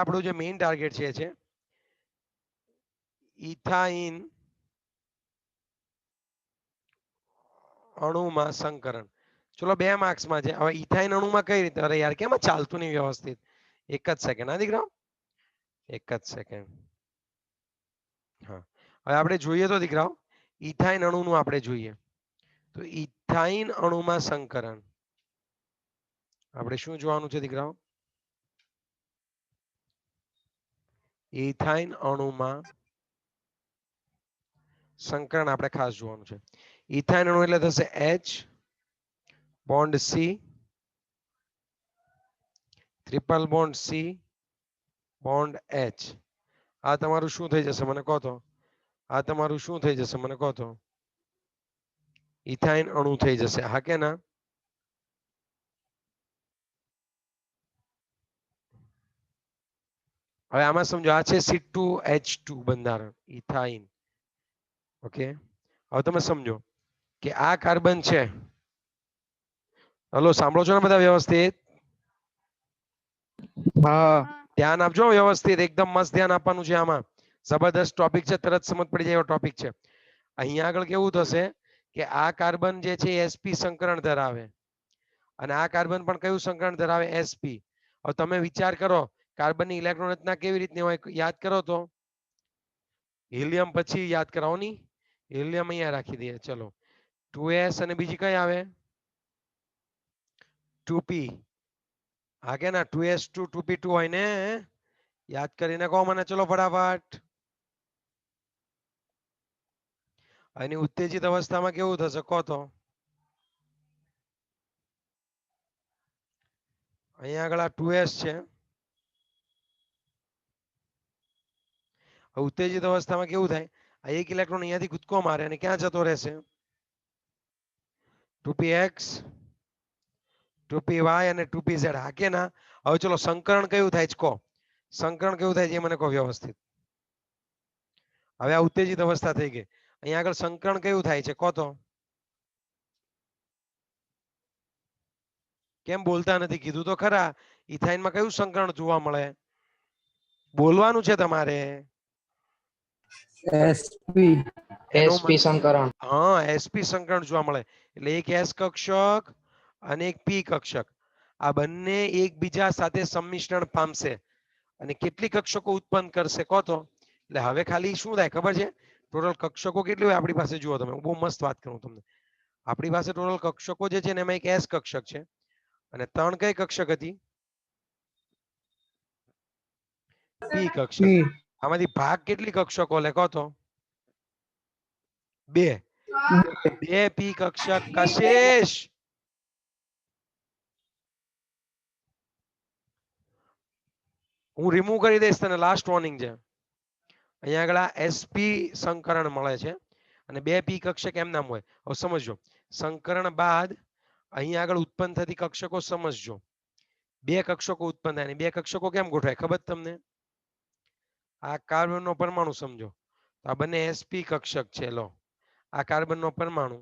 આપણું જે main target છે ઇથાઇન અણુમાં સંકરણ. ચલો 2 માર્ક્સમાં છે. હવે ઇથાઇન અણુમાં કઈ રીતે? અરે યાર કેમ ચાલતું નહીં વ્યવસ્થિત? એક જ સેકન્ડ હા દીકરાઓ, એક જ સેકન્ડ. હા, હવે આપણે જોઈએ તો દીકરાઓ ઇથાઇન અણુનું આપણે જોઈએ તો ઇથાઇન અણુમાં સંકરણ આપણે શું જોવાનું છે દીકરાઓ? ઇથાઇન અણુમાં સંકરણ આપણે ખાસ જોવાનું છે. ઇથાઇન અણુ એટલે થશે H bond C triple bond C bond H. આ તમારું શું થઈ જશે મને કહો તો? આ તમારું શું થઈ જશે મને કહો તો? ઇથાઇન અણુ થઈ જશે. હા કે ના? હવે આમાં સમજો આ છે C2H2 બંધારણ ઇથાઇન. ઓકે, હવે તમે સમજો કે આ કાર્બન છે. હલો, સાંભળો છો ને બધા વ્યવસ્થિત? હા ધ્યાન આપજો વ્યવસ્થિત, એકદમ મસ્ત ધ્યાન આપવાનું છે. આમાં જબરદસ્ત ટોપિક છે, તરત સમજ પડી જાય એવો ટોપિક છે. અહીંયા આગળ કેવું થશે કે આ કાર્બન જે છે sp સંકરણ ધરાવે અને આ કાર્બન પણ કયું સંકરણ ધરાવે? sp. હવે તમે વિચાર કરો કાર્બનની ઇલેક્ટ્રોન રચના કેવી રીતની હોય? યાદ કરો તો. હિલિયમ પછી યાદ કરાવો ની. હિલિયમ અહીંયા રાખી દઈએ. ચલો 2s અને બીજી કઈ આવે? 2p. હા કે ના? 2s2 2p2 હોય ને? યાદ કરીને કહો મને ચલો ફટાફટ. એની ઉત્તેજિત અવસ્થામાં કેવું થશે કહો તો? અહીંયા આગળ આ 2s છે. ઉત્તેજિત અવસ્થામાં કેવું થાય? આ એક ઇલેક્ટ્રોન અહીંયાથી કૂદકો મારે અને ક્યાં જતો રહેશે? 2px 2py અને 2pz. હા કે ના? હવે ચલો સંકરણ કયું થાય છે કહો? સંકરણ કેવું થાય છે એ મને કહો વ્યવસ્થિત. હવે આ ઉત્તેજિત અવસ્થા થઈ ગઈ. અહીંયા આગળ સંકરણ કયું થાય છે કહો તો? કેમ બોલતા નથી? કીધું તો ખરા. ઇથાઇનમાં કયું સંકરણ જોવા મળે? બોલવાનું છે તમારે. sp એનો sp સંકરણ. હા, sp સંકરણ જોવા મળે. એટલે એક s કક્ષક અને એક p કક્ષક આ બંને એકબીજા સાથે સંમિશ્રણ પામશે અને કેટલી કક્ષકો ઉત્પન્ન કરશે કહો તો? એટલે હવે ખાલી શું થાય ખબર છે? ટોટલ કક્ષકો કેટલી હોય આપણી પાસે? જુઓ તમે, બહુ મસ્ત વાત કરું તમને. આપણી પાસે ટોટલ કક્ષકો જે છે ને એમાં એક s કક્ષક છે અને 3 કઈ કક્ષક હતી? p કક્ષક. આમાંથી ભાગ કેટલી કક્ષકો લે કહો તો? 2. 2 p કક્ષક. કશેશ હું રિમૂવ કરી દઈશ તને, લાસ્ટ વોર્નિંગ છે. અહીંયા આગળ આ sp સંકરણ મળે છે અને 2 p કક્ષક એમ નામ હોય. હવે સમજો સંકરણ બાદ અહીંયા આગળ ઉત્પન્ન થતી કક્ષકો સમજજો. 2 કક્ષકો ઉત્પન્ન થાય. 2 કક્ષકો કેમ ગોઠવાય ખબર તમને? આ કાર્બનનો પરમાણુ સમજો તો આ બંને sp કક્ષક છે. લો, આ કાર્બનનો પરમાણુ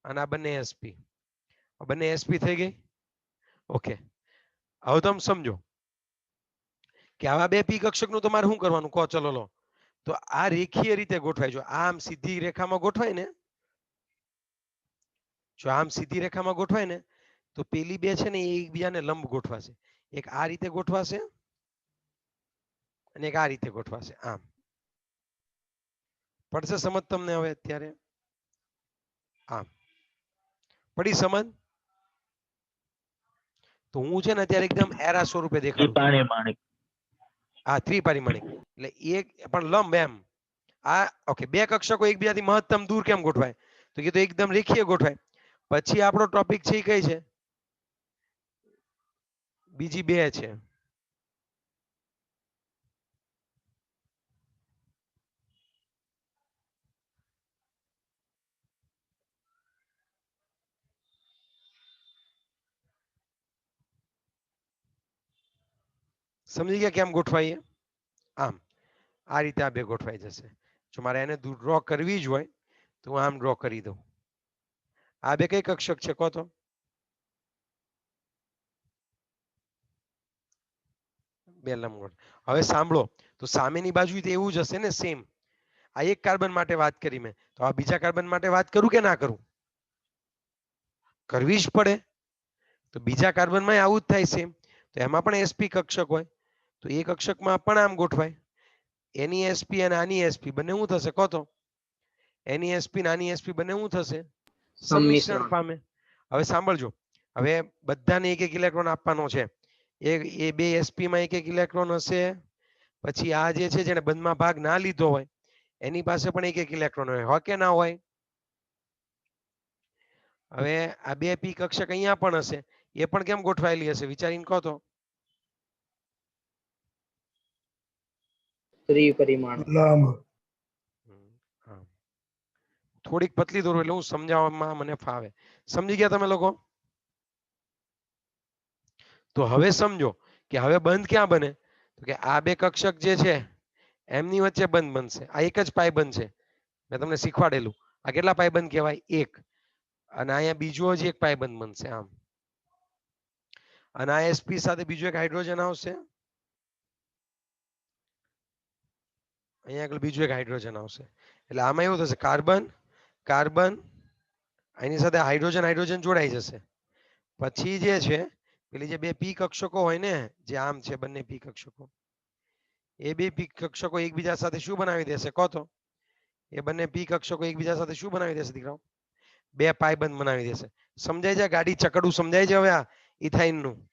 અને આ બંને sp. બંને sp થઈ ગઈ. ઓકે, હવે તમે સમજો કે આવા 2 p કક્ષકનું તમારે શું કરવાનું કહો? ચલો લો, તો આ રેખીય રીતે ગોઠવાય. જો આમ સીધી રેખામાં ગોઠવાય ને, જો આમ સીધી રેખામાં ગોઠવાય ને તો પેલી 2 છે ને એ એકબીજાને લંબ ગોઠવાશે. એક આ રીતે ગોઠવાશે અને એક આ રીતે ગોઠવાશે. આમ પડશે સમજ તમને હવે અત્યારે? આમ પડી સમજ? તો હું છે ને અત્યારે એકદમ એરા સ્વરૂપે દેખાડું છું. આ ત્રિપરિમાણિક એટલે એક પણ લંબ એમ. આ ઓકે, 2 કક્ષકો એકબીજાથી મહત્તમ દૂર કેમ ગોઠવાય? તો કીધું એકદમ રેખીય ગોઠવાય. પછી આપણો ટોપિક છે કઈ છે? બીજી 2 છે. સમજી ગયા કેમ ગોઠવાય? આમ આ રીતે આ 2 ગોઠવાઈ જશે. જો મારે એને ડ્રો કરવી જ હોય તો હું આમ ડ્રો કરી દઉં. આ 2 કઈ કક્ષક છે કહો તો? બે લંબગોળ. હવે સાંભળો, તો સામેની બાજુ તો એવું જ હશે ને સેમ. આ એક કાર્બન માટે વાત કરી મેં, તો આ બીજા કાર્બન માટે વાત કરું કે ના કરું? કરવી જ પડે. તો બીજા કાર્બનમાં આવું જ થાય સેમ. તો એમાં પણ sp કક્ષક હોય, તો એ કક્ષકમાં પણ આમ ગોઠવાય. એની sp અને આની sp બંને શું થશે કહો તો? એની sp અને આની sp બંને શું થશે? સંમિશ્રણ પામે. હવે સાંભળજો, હવે બધાને એક એક ઇલેક્ટ્રોન આપવાનો છે. એ બે sp માં એક એક ઇલેક્ટ્રોન હશે. પછી આ જે છે જેને બંધમાં ભાગ ના લીધો હોય એની પાસે પણ એક એક ઇલેક્ટ્રોન હોય કે ના હોય? હવે આ બે પી કક્ષક અહીંયા પણ હશે, એ પણ કેમ ગોઠવાયેલી હશે વિચારીને કહો તો? ત્રિપરિમાણ. થોડીક પતલી દોરો એટલે હું સમજાવવામાં મને ફાવે. સમજી ગયા તમે લોકો? તો હવે સમજો કે હવે બંધ ક્યાં બને? તો કે આ બે કક્ષક જે છે એમની વચ્ચે બંધ બનશે. આ એક જ પાય બંધ છે, મેં તમને શીખવાડેલું. આ કેટલા પાય બંધ કહેવાય? એક. અને અહીંયા બીજો જ એક પાય બંધ બનશે આમ. અને આ sp સાથે બીજો એક હાઇડ્રોજન આવશે. અહીંયા આગળ બીજું એક હાઇડ્રોજન આવશે. એટલે આમાં એવું થશે કાર્બન કાર્બન, એની સાથે હાઇડ્રોજન હાઇડ્રોજન જોડાઈ જશે. પછી જે છે પેલી જે બે પી કક્ષકો હોય ને, જે આમ છે બંને પી કક્ષકો, એ બે પી કક્ષકો એકબીજા સાથે શું બનાવી દેશે કહો તો? એ બંને પી કક્ષકો એકબીજા સાથે શું બનાવી દેશે દીકરાઓ? બે પાયબંધ બનાવી દેશે. સમજાય છે? ગાડી ચકડું સમજાય છે હવે આ ઇથાઇન નું,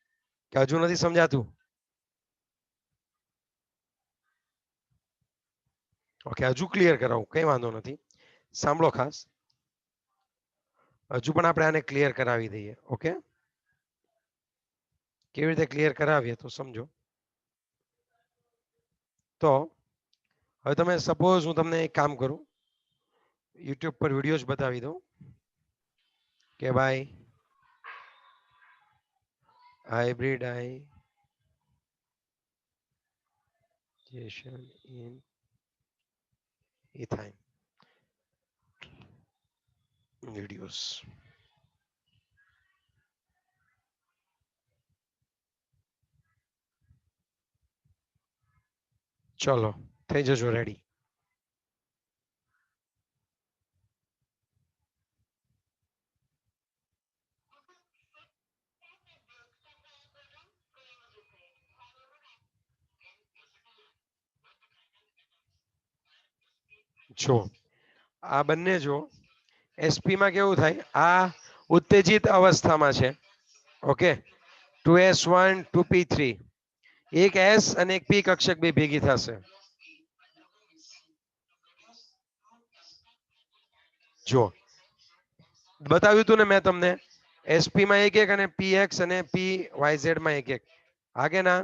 કે હજુ નથી સમજાતું? ઓકે, હજુ ક્લિયર કરાવું, કઈ વાંધો નથી. સાંભળો ખાસ, હજુ પણ આપણે આને ક્લિયર કરાવી દઈએ. ઓકે, કેવી રીતે ક્લિયર કરાવીએ તો સમજો. તો હવે તમે સપોઝ હું તમને એક કામ કરું, યુટ્યુબ પર વિડીયો જ બતાવી દઉં કે ભાઈ હાઇબ્રિડાઇઝેશન ઇન ઇથાઇન videos. ચલો થઈ જજો રેડી. જો આ બંને જો sp માં કેવું થાય, આ ઉત્તેજિત અવસ્થામાં છે. ઓકે, 2s1 2p3, એક s અને એક p કક્ષક બે ભેગી થશે. જો બતાવ્યું હતું ને મેં તમને, sp માં એક એક અને px અને pyz માં એક એક. હા કે ના?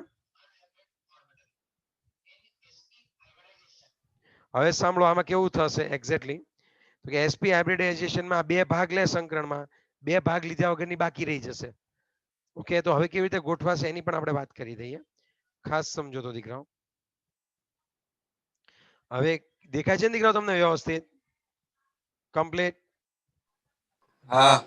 હવે સાંભળો આમાં કેવું થશે એક્ઝેક્ટલી. તો કે sp હાઇબ્રિડાઇઝેશનમાં બે ભાગ લે સંકરણમાં, બે ભાગ લીધા વગરની બાકી રહી જશે. ઓકે, તો હવે કેવી રીતે ગોઠવાશે એની પણ આપણે વાત કરી દઈએ. ખાસ સમજો તો દીકરાઓ. હવે દેખાય છે ને દીકરાઓ તમને વ્યવસ્થિત કમ્પ્લીટ? હા.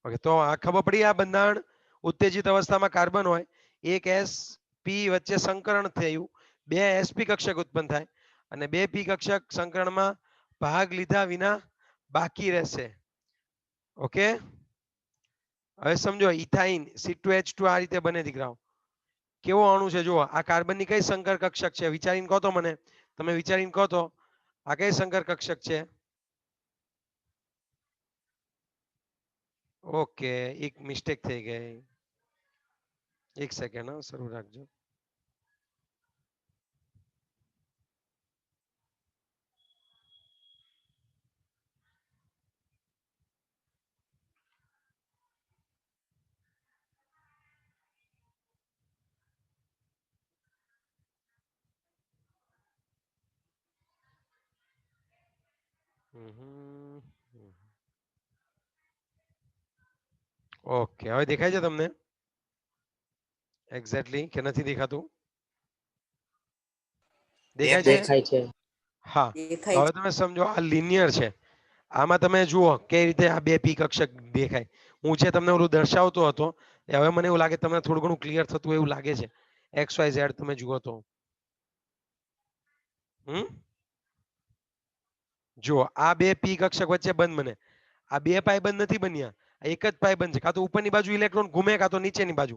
ઓકે, તો આ ખબર પડી આ બંધારણ ઉત્તેજિત અવસ્થામાં કાર્બન હોય, એક sp વચ્ચે સંકરણ થયું, બે sp કક્ષક ઉત્પન્ન થાય અને બે p કક્ષક સંકરણમાં ભાગ લીધા વિના બાકી રહેશે. ઓકે, હવે સમજો ઇથાઇન C2H2 આ રીતે બને દીકરાઓ. કેવો અણુ છે જુઓ, આ કાર્બનની કઈ સંકર કક્ષક છે વિચારીને કહો તો મને. તમે વિચારીને કહો તો આ કઈ સંકર કક્ષક છે? ઓકે, એક મિસ્ટેક થઈ ગઈ. એક સેકન્ડ હા, શરૂ રાખજો. ઓકે, હવે દેખાય છે તમને એક્ઝેક્ટલી કે નથી દેખાતું? દેખાય છે? હા, તો હવે તમે સમજો આ લિનિયર છે. આમાં તમે જુઓ કઈ રીતે આ બે પી કક્ષક દેખાય. હું છે તમને ઓલું દર્શાવતો હતો, હવે મને એવું લાગે તમને થોડું ઘણું ક્લિયર થતું એવું લાગે છે. XYZ તમે જુઓ તો જો આ બે પી કક્ષક વચ્ચે બંધ બને, આ બે પાય બંધ નથી બન્યા, એક જ પાય બંધ છે. કાં તો ઉપરની બાજુ ઇલેક્ટ્રોન ઘૂમે કાં તો નીચેની બાજુ.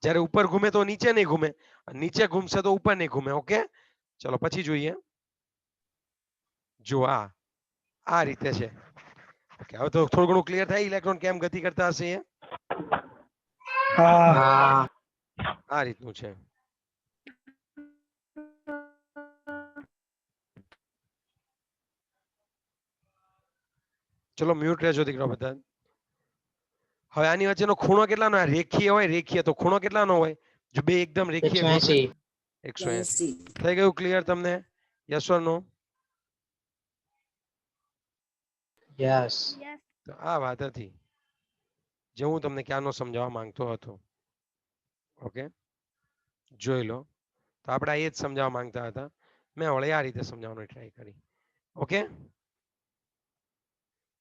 જ્યારે ઉપર ઘૂમે તો નીચે નહીં ઘૂમે, નીચે ઘૂમશે તો ઉપર નહીં ઘૂમે. ઓકે, ચલો પછી જોઈએ. જો આ રીતે છે. ઓકે, હવે તો થોડું ઘણું ક્લિયર થાય ઇલેક્ટ્રોન કેમ ગતિ કરતા હશે એ. હા આ રીતનું છે. ચલો મ્યુટ રહેજો દીકરા બધા. હવે આની વચ્ચેનો ખૂણો કેટલાનો હોય? રેખીય હોય, રેખીય તો ખૂણો કેટલાનો હોય? જો બે એકદમ રેખીય ગોઠવે 180. થઈ ગયું ક્લિયર તમને? Yes or no? યસ તો આ વાત હતી જે હું તમને ક્યાંનો સમજાવવા માંગતો હતો. ઓકે, જોઈ લો. તો આપણે એ જ સમજાવવા માંગતા હતા. મેં વળી આ રીતે સમજાવવાની ટ્રાય કરી. ઓકે,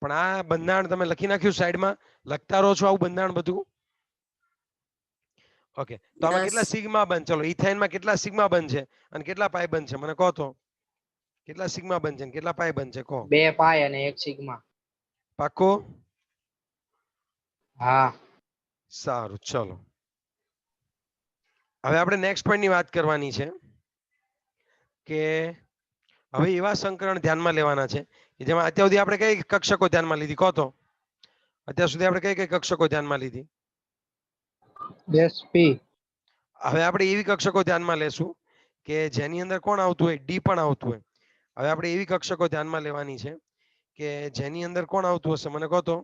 પણ આ બંધારણ તમે લખી નાખ્યું સાઈડમાં? લખતા રહો છો આવું બંધારણ બધું? ઓકે, તો આમાં કેટલા સિગ્મા બંધ? ચલો ઇથાઇનમાં કેટલા સિગ્મા બંધ છે અને કેટલા પાઈ બંધ છે મને કહો તો? કેટલા સિગ્મા બંધ છે અને કેટલા પાઈ બંધ છે કહો? 2 પાય અને 1 સિગ્મા. પાક્કો? હા સારું, ચલો હવે આપણે નેક્સ્ટ પોઈન્ટની વાત કરવાની છે કે હવે એવા સંકરણ ધ્યાનમાં લેવાના છે કે જેમાં અત્યાર સુધી આપણે કઈ કક્ષકો ધ્યાનમાં લીધી કહો તો? અત્યાર સુધી આપણે કઈ કઈ કક્ષકો ધ્યાનમાં લીધી? SP હવે આપણે એવી કક્ષકો ધ્યાનમાં લેશું કે જેની અંદર કોણ આવતું હોય? ડી પણ આવતું હોય. હવે આપણે એવી કક્ષકો ધ્યાનમાં લેવાની છે કે જેની અંદર કોણ આવતું હશે મને કહો તો?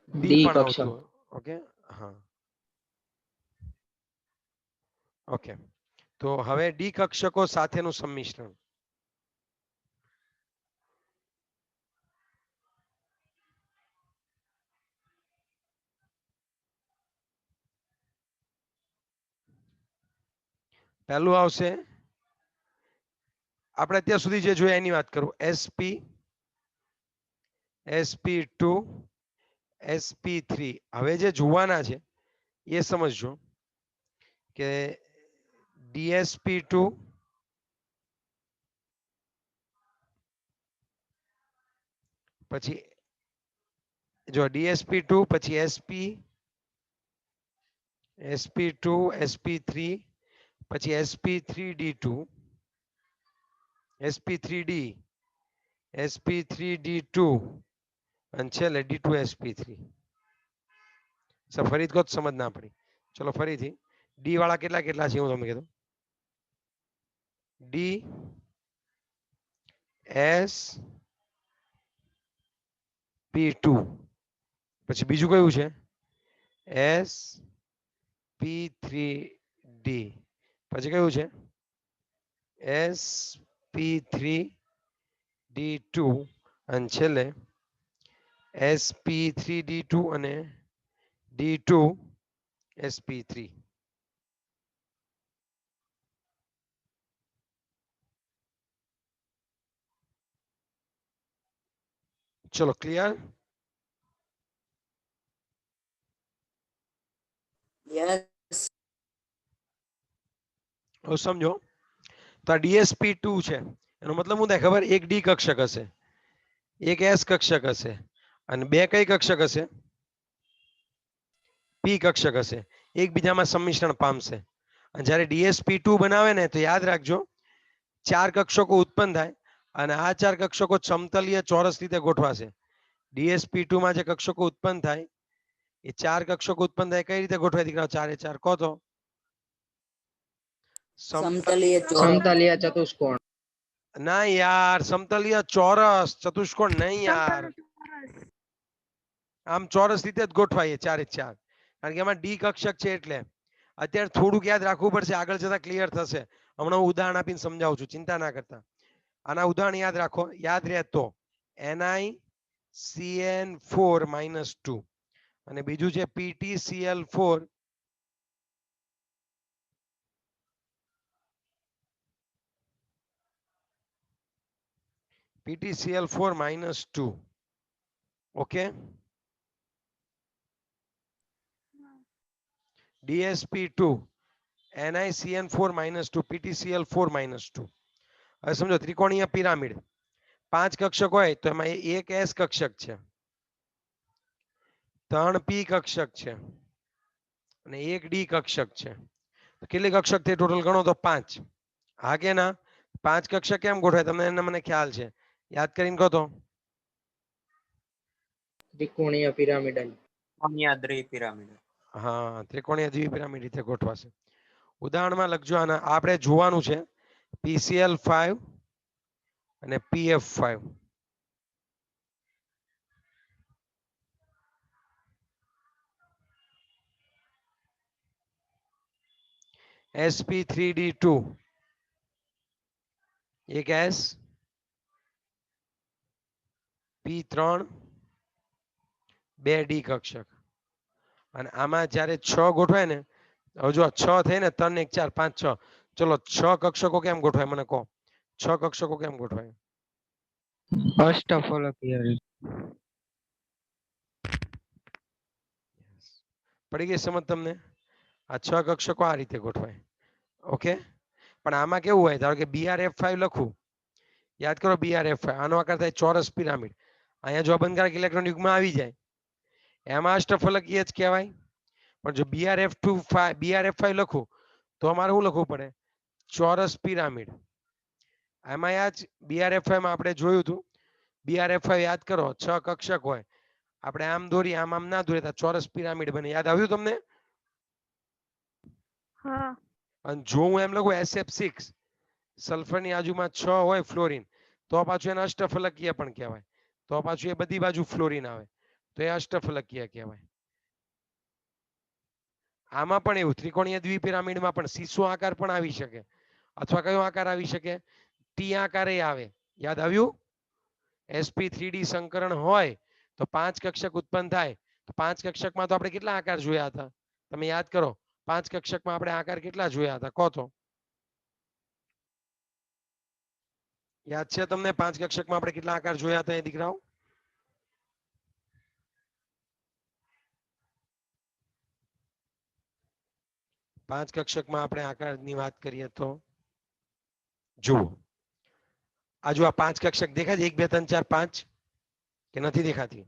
ડી ડી પણ કક્ષક. આવતું હોય. ઓકે, હા, ઓકે. તો હવે ડી કક્ષકો સાથેનું સંમિશ્રણ. પહેલું આવશે, આપણે અત્યાર સુધી જે જોયા એની વાત કરું. sp2 sp3. હવે જે જોવાના છે એ સમજજો કે dsp2 પછી જો dsp2 પછી sp2 sp3 પછી sp3d2 sp3d sp3d2 અને છેલ્લે d2 sp3. ફરી કહો સમજ ના પડી. ચલો ફરીથી ડી વાળા કેટલા કેટલા છે હું તમને કીધું. ડી એસ p2 પછી બીજું કયું છે? sp3d પછી કયું છે? sp3d2 અને છેલ્લે sp3d2 અને d2 sp3. ચલો ક્લિયર? યસ હવે સમજો તો આ dsp2 છે એનો મતલબ શું થાય ખબર? એક ડી કક્ષક હશે, એક એસ કક્ષક હશે અને બે કઈ કક્ષક હશે? પી કક્ષક હશે. એકબીજામાં સંમિશ્રણ પામશે અને જ્યારે dsp2 બનાવે ને તો યાદ રાખજો 4 કક્ષકો ઉત્પન્ન થાય અને આ 4 કક્ષકો સમતલીય ચોરસ રીતે ગોઠવાશે. dsp2 માં જે કક્ષકો ઉત્પન્ન થાય એ 4 કક્ષકો ઉત્પન્ન થાય કઈ રીતે ગોઠવાય દીકરા? 4 એ 4 કહો તો? સમતલીય ચોરસ. સમતલીય ચતુષ્કોણ. ના યાર, સમતલીય ચોરસ, ચતુષ્કોણ નહીં યાર. આમ ચોરસ રીતે જ ગોઠવાય 4 એ 4 કારણ કે એમાં ડી કક્ષક છે એટલે. અત્યારે થોડુંક યાદ રાખવું પડશે, આગળ જતા ક્લિયર થશે. હમણાં હું ઉદાહરણ આપીને સમજાવું છું, ચિંતા ના કરતા. આના ઉદાહરણ યાદ રાખો, યાદ રહે તો NiCN4 -2 અને બીજું છે PtCl4 PtCl4 -2. Okay, DsP2 NiCN4 -2 PtCl4 -2. હવે સમજો ત્રિકોણીય પિરામિડ 5 કક્ષક હોય તો એમાં એક S કક્ષક છે, 3 P કક્ષક છે અને એક D કક્ષક છે. કેટલી કક્ષક થઈ ટોટલ ગણો તો 5. હા કે ના? 5 કક્ષક કેમ ગોઠવાય તમને એને મને ખ્યાલ છે, યાદ કરીને કહો તો. ત્રિકોણીય પિરામિડ. ત્રિકોણીય દ્વિપિરામિડ. હા, ત્રિકોણીય દ્વિપિરામિડ રીતે ગોઠવાશે. ઉદાહરણમાં લખજો આના આપણે જોવાનું છે PCl5 અને PF5. sp3d2 એક S, P3 2 D કક્ષક. અને આમાં જ્યારે 6 ગોઠવાય ને, હવે જો 6 થઈ ને 3 1 4 5 6, ચલો 6 કક્ષકો કેમ ગોઠવાય મને કહો. 6 કક્ષકો કેમ ગોઠવાય? અષ્ટફલકીય રીતે. પડી ગઈ સમજ તમને? આ 6 કક્ષકો આ રીતે ગોઠવાય. ઓકે, પણ આમાં કેવું હોય, ધારો કે BrF5 લખું, યાદ કરો BrF5 આનો આકાર થાય ચોરસ પિરામિડ. અહીંયા જો અબંધકારક ઇલેક્ટ્રોન યુગ્મ આવી જાય એમાં અષ્ટફલકીય જ કહેવાય. પણ જો BrF5 લખું તો અમારે શું લખવું પડે? ચોરસ પિરામિડ. એમાં યાદ BrF5 માં આપણે જોયું હતું, BrF5 યાદ કરો 6 કક્ષક હોય, આપણે આમ દોરી આમ ના દોરી ચોરસ પિરામિડ બને. યાદ આવ્યું તમને? હા. અને જો હું એમ લખું SF6 સલ્ફરની આજુમાં 6 હોય ફ્લોરિન, તો પાછું એને અષ્ટફલકીય પણ કહેવાય. તો પાછું એ બધી બાજુ ફ્લોરિન આવે તો એ અષ્ટફલકીય કહેવાય. આમાં પણ એવું ત્રિકોણીય દ્વિપિરામિડમાં પણ શીશો આકાર પણ આવી શકે, અથવા કયો આકાર આવી શકે? T આકારે આવે. યાદ આવ્યું? sp3d સંકરણ હોય તો 5 કક્ષક ઉત્પન્ન થાય. તો 5 કક્ષકમાં તો આપણે કેટલા આકાર જોયા હતા? તમે યાદ કરો, 5 કક્ષકમાં આપણે આકાર કેટલા જોયા હતા કહો તો. યાદ છે તમને 5 કક્ષકમાં આપણે કેટલા આકાર જોયા હતા એ દીકરાઓ? પાંચ કક્ષકમાં આપણે આકારની વાત કરીએ તો જુઓ, આ જો આ 5 કક્ષક દેખાય છે 1 2 3 4 5 કે નથી દેખાતી?